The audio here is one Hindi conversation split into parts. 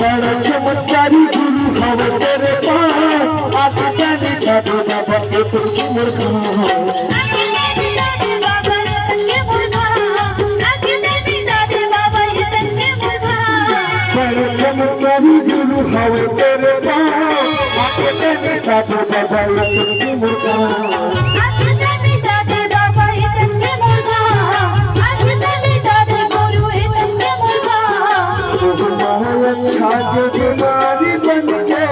बड़ा चमत्कारी गुरु हवे तेरे पास आज जाने दादू बाबा के तुझे मुर्गा बड़ा चमत्कारी गुरु हवे तेरे पास आज जाने दादू बाबा के तुझे मुर्गा छागे बीमारी बनके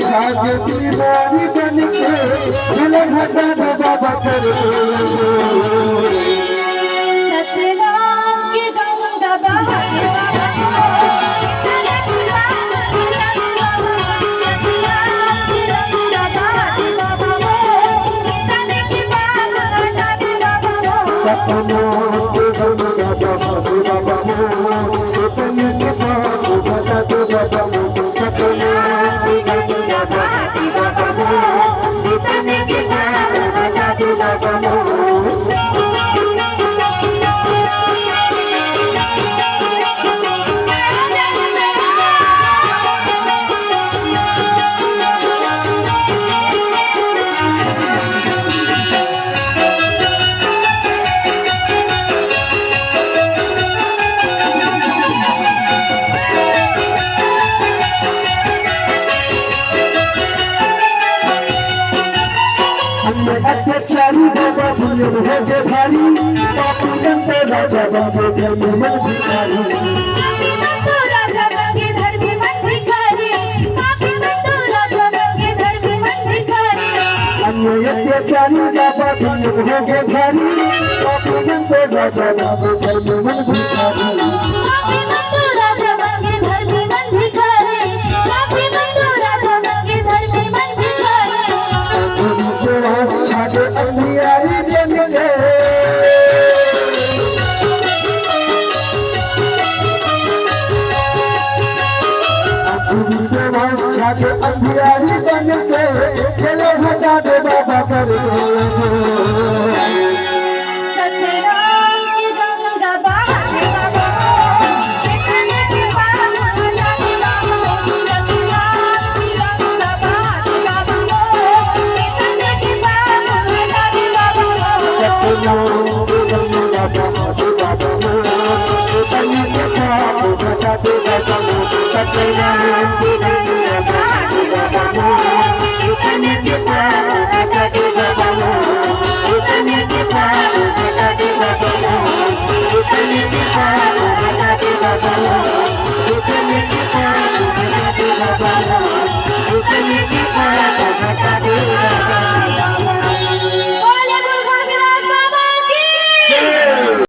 छागे बीमारी बनके झलक हटा बाबा करे सतनाम की गंगा बहाती अत्याचारी बाबा भूले होगे भारी पापी बनते राजा बनके धर्मी मन भिखारी अत्याचारी बाबा भूले होगे भारी पापी बनते राजा बनके धर्मी मन भिखारी छागे अंधियारी बनके छागे अंधियारी बनके चलो हटा दे बाबा करे Bye.